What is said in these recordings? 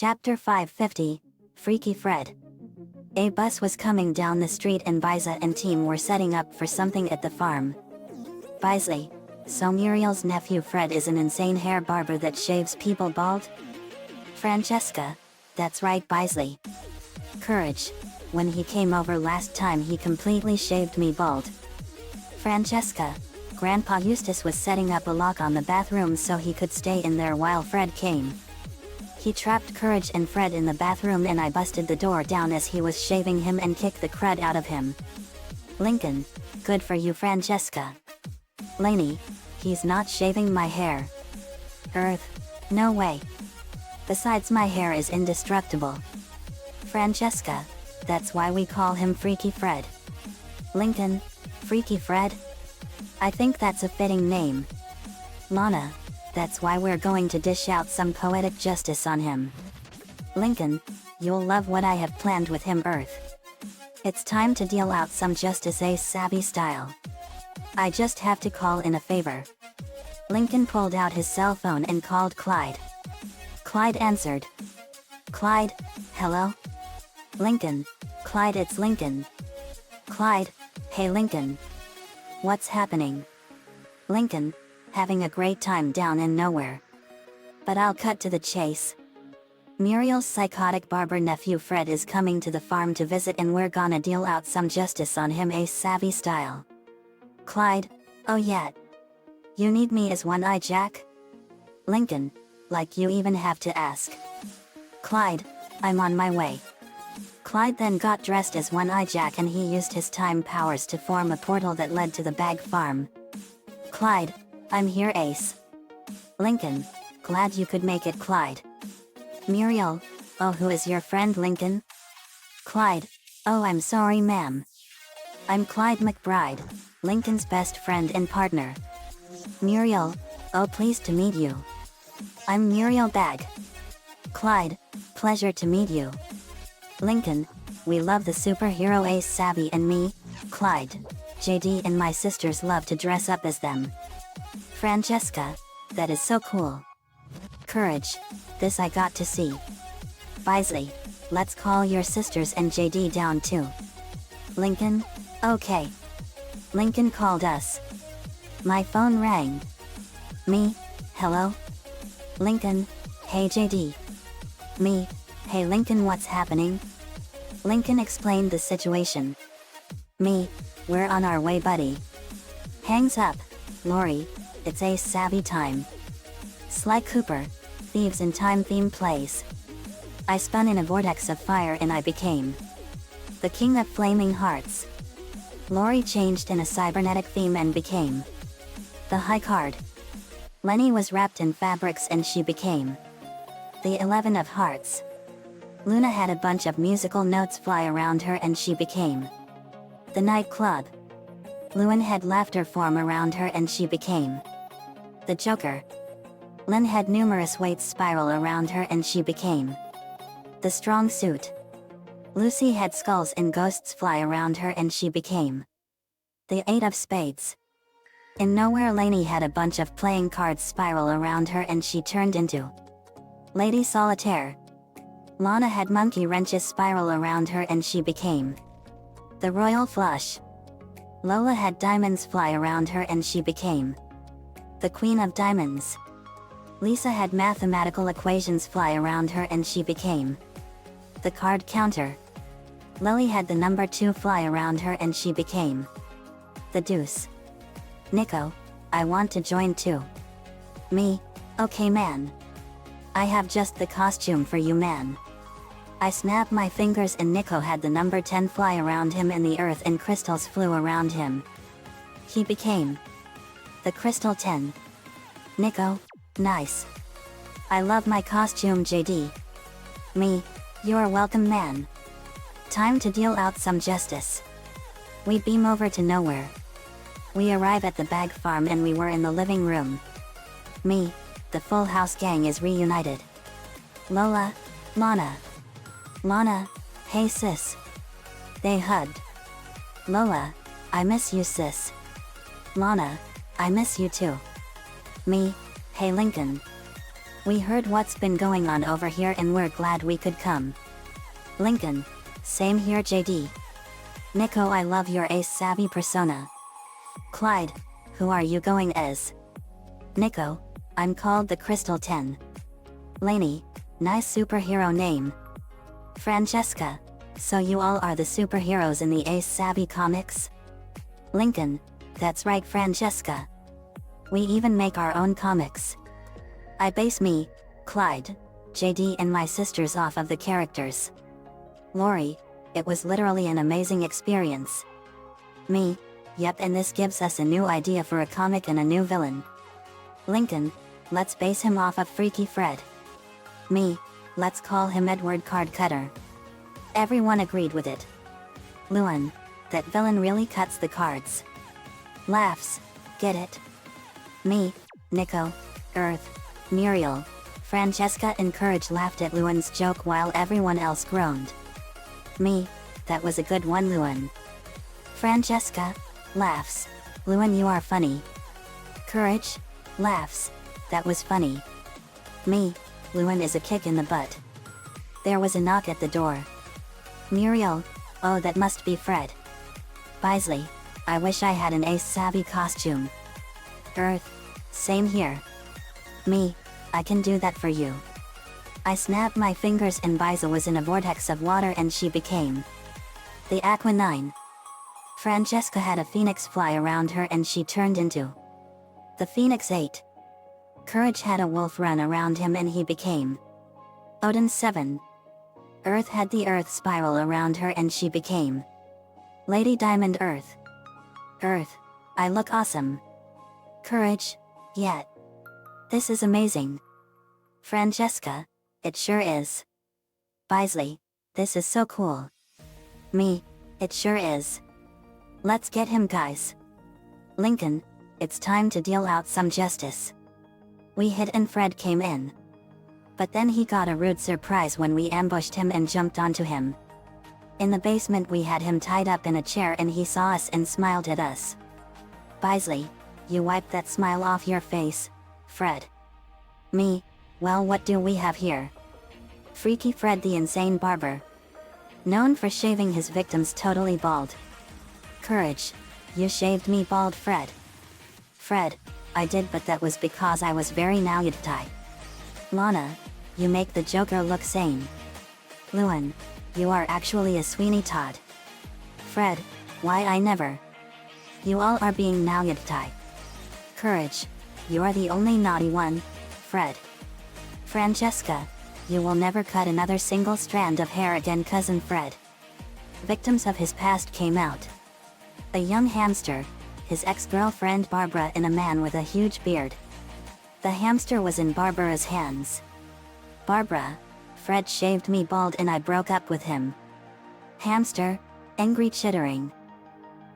Chapter 550, Freaky Fred. A bus was coming down the street and Biza and team were setting up for something at the farm. Bisley, so Muriel's nephew Fred is an insane hair barber that shaves people bald? Francesca, that's right Bisley. Courage, when he came over last time he completely shaved me bald. Francesca, Grandpa Eustace was setting up a lock on the bathroom so he could stay in there while Fred came. He trapped Courage and Fred in the bathroom and I busted the door down as he was shaving him and kicked the crud out of him. Lincoln, good for you Francesca. Lainey, he's not shaving my hair. Earth, no way. Besides my hair is indestructible. Francesca, that's why we call him Freaky Fred. Lincoln, Freaky Fred? I think that's a fitting name. Lana, that's why we're going to dish out some poetic justice on him. Lincoln, you'll love what I have planned with him Earth. It's time to deal out some justice Ace Savvy style. I just have to call in a favor. Lincoln pulled out his cell phone and called Clyde. Clyde answered. Clyde, hello? Lincoln, Clyde it's Lincoln. Clyde, hey Lincoln. What's happening? Lincoln, having a great time down in nowhere. But I'll cut to the chase. Muriel's psychotic barber nephew Fred is coming to the farm to visit and we're gonna deal out some justice on him Ace Savvy style. Clyde, oh yeah. You need me as One-Eye Jack? Lincoln, like you even have to ask. Clyde, I'm on my way. Clyde then got dressed as One-Eye Jack and he used his time powers to form a portal that led to the Bag Farm. Clyde, I'm here Ace. Lincoln, glad you could make it Clyde. Muriel, oh who is your friend Lincoln? Clyde, oh I'm sorry ma'am. I'm Clyde McBride, Lincoln's best friend and partner. Muriel, oh pleased to meet you. I'm Muriel Bag. Clyde, pleasure to meet you. Lincoln, we love the superhero Ace Savvy and me, Clyde, JD and my sisters love to dress up as them. Francesca, that is so cool. Courage, this I got to see. Bisley, let's call your sisters and JD down too. Lincoln, okay. Lincoln called us. My phone rang. Me, hello? Lincoln, hey JD. Me, hey Lincoln what's happening? Lincoln explained the situation. Me, we're on our way buddy. Hangs up, Lori, it's Ace Savvy time. Sly Cooper, Thieves in Time theme plays. I spun in a vortex of fire and I became the King of Flaming Hearts. Lori changed in a cybernetic theme and became the High Card. Lenny was wrapped in fabrics and she became the 11 of Hearts. Luna had a bunch of musical notes fly around her and she became the Nightclub. Luan had laughter form around her and she became the Joker. Lynn had numerous weights spiral around her and she became the Strong Suit. Lucy had skulls and ghosts fly around her and she became the 8 of Spades. In Nowhere Lainey had a bunch of playing cards spiral around her and she turned into Lady Solitaire. Lana had monkey wrenches spiral around her and she became the Royal Flush. Lola had diamonds fly around her and she became the Queen of Diamonds. Lisa had mathematical equations fly around her and she became the Card Counter. Lily had the number 2 fly around her and she became the Deuce. Nico, I want to join too. Me, okay man. I have just the costume for you man. I snapped my fingers and Nico had the number 10 fly around him and the earth and crystals flew around him. He became the Crystal 10. Nico, nice. I love my costume JD. Me, you're welcome man. Time to deal out some justice. We beam over to Nowhere. We arrive at the Bag Farm and we were in the living room. Me, the Full House gang is reunited. Lola, Lana. Lana, hey sis. They hugged. Lola, I miss you sis. Lana, I miss you too. Me, hey Lincoln. We heard what's been going on over here and we're glad we could come. Lincoln. Same here JD. Nico, I love your ace-savvy persona. Clyde. Who are you going as? Nico. I'm called the Crystal 10. Lainey. Nice superhero name. Francesca. So you all are the superheroes in the ace-savvy comics? Lincoln. That's right Francesca. We even make our own comics. I base me, Clyde, JD and my sisters off of the characters. Lori. It was literally an amazing experience. Me. Yep, and this gives us a new idea for a comic and a new villain. Lincoln. Let's base him off of Freaky Fred. Me. Let's call him Edward Card Cutter. Everyone agreed with it. Luan. That villain really cuts the cards. Laughs. Get it? Me, Nico, Earth, Muriel, Francesca and Courage laughed at Luan's joke while everyone else groaned. Me. That was a good one Luan. Francesca. Laughs. Luan, you are funny. Courage. Laughs. That was funny. Me. Luan is a kick in the butt. There was a knock at the door. Muriel. Oh, that must be Fred. Bisley. I wish I had an ace-savvy costume. Earth. Same here. Me. I can do that for you. I snapped my fingers and Biza was in a vortex of water and she became the Aqua 9. Francesca had a phoenix fly around her and she turned into the Phoenix 8. Courage had a wolf run around him and he became Odin 7. Earth had the earth spiral around her and she became Lady Diamond Earth. Earth. I look awesome. Courage. Yeah. This is amazing. Francesca. It sure is. Bisley. This is so cool. Me. It sure is. Let's get him guys. Lincoln. It's time to deal out some justice. We hid and Fred came in. But then he got a rude surprise when we ambushed him and jumped onto him. In the basement we had him tied up in a chair and he saw us and smiled at us. Bisley. You wiped that smile off your face, Fred. Me. Well, what do we have here? Freaky Fred the Insane Barber. Known for shaving his victims totally bald. Courage. You shaved me bald Fred. Fred. I did, but that was because I was very naivete. Lana. You make the Joker look sane. Luan. You are actually a Sweeney Todd. Fred. Why I never. You all are being naivete. Courage. You are the only naughty one, Fred. Francesca. You will never cut another single strand of hair again cousin Fred. Victims of his past came out. A young hamster, his ex-girlfriend Barbara and a man with a huge beard. The hamster was in Barbara's hands. Barbara. Fred shaved me bald and I broke up with him. Hamster. Angry chittering.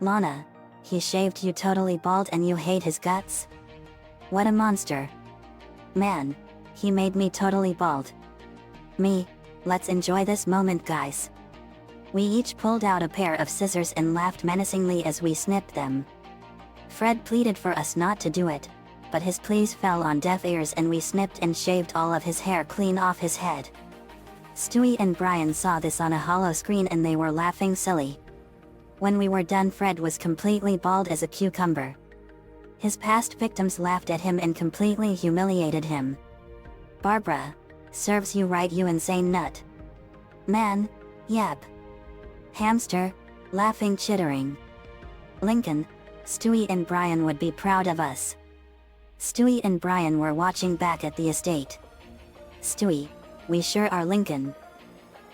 Lana. He shaved you totally bald and you hate his guts? What a monster. Man. He made me totally bald. Me. Let's enjoy this moment guys. We each pulled out a pair of scissors and laughed menacingly as we snipped them. Fred pleaded for us not to do it, but his pleas fell on deaf ears and we snipped and shaved all of his hair clean off his head. Stewie and Brian saw this on a hollow screen and they were laughing silly. When we were done, Fred was completely bald as a cucumber. His past victims laughed at him and completely humiliated him. Barbara. Serves you right you insane nut. Man. Yep. Hamster. Laughing chittering. Lincoln. Stewie and Brian would be proud of us. Stewie and Brian were watching back at the estate. Stewie. We sure are Lincoln.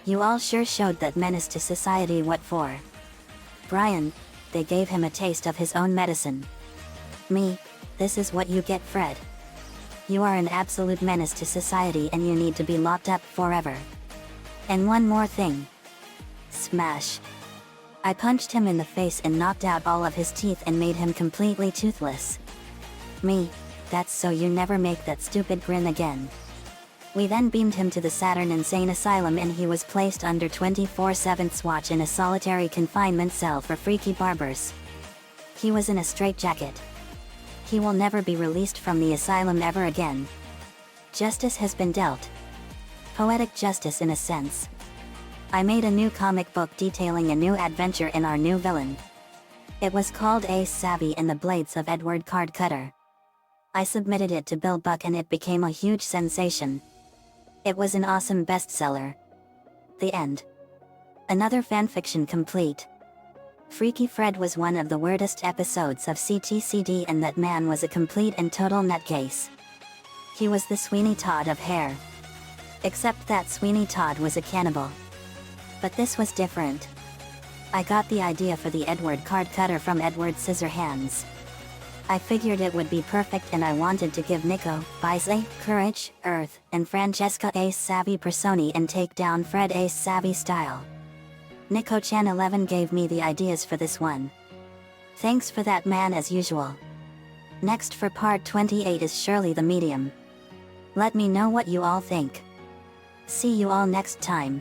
You all sure showed that menace to society what for. Brian. They gave him a taste of his own medicine. Me. This is what you get Fred. You are an absolute menace to society and you need to be locked up forever. And one more thing. Smash. I punched him in the face and knocked out all of his teeth and made him completely toothless. Me. That's so you never make that stupid grin again. We then beamed him to the Saturn Insane Asylum and he was placed under 24/7 watch in a solitary confinement cell for freaky barbers. He was in a straitjacket. He will never be released from the asylum ever again. Justice has been dealt. Poetic justice in a sense. I made a new comic book detailing a new adventure in our new villain. It was called Ace Savvy and the Blades of Edward Card Cutter. I submitted it to Bill Buck and it became a huge sensation. It was an awesome bestseller. The end. Another fanfiction complete. Freaky Fred was one of the weirdest episodes of CTCD, and that man was a complete and total nutcase. He was the Sweeney Todd of hair. Except that Sweeney Todd was a cannibal. But this was different. I got the idea for the Edward Card Cutter from Edward Scissorhands. I figured it would be perfect, and I wanted to give Nico, Bisley, Courage, Earth, and Francesca Ace Savvy personi and take down Fred Ace Savvy style. Nico-chan 11 gave me the ideas for this one. Thanks for that, man, as usual. Next for part 28 is Shirley the Medium. Let me know what you all think. See you all next time.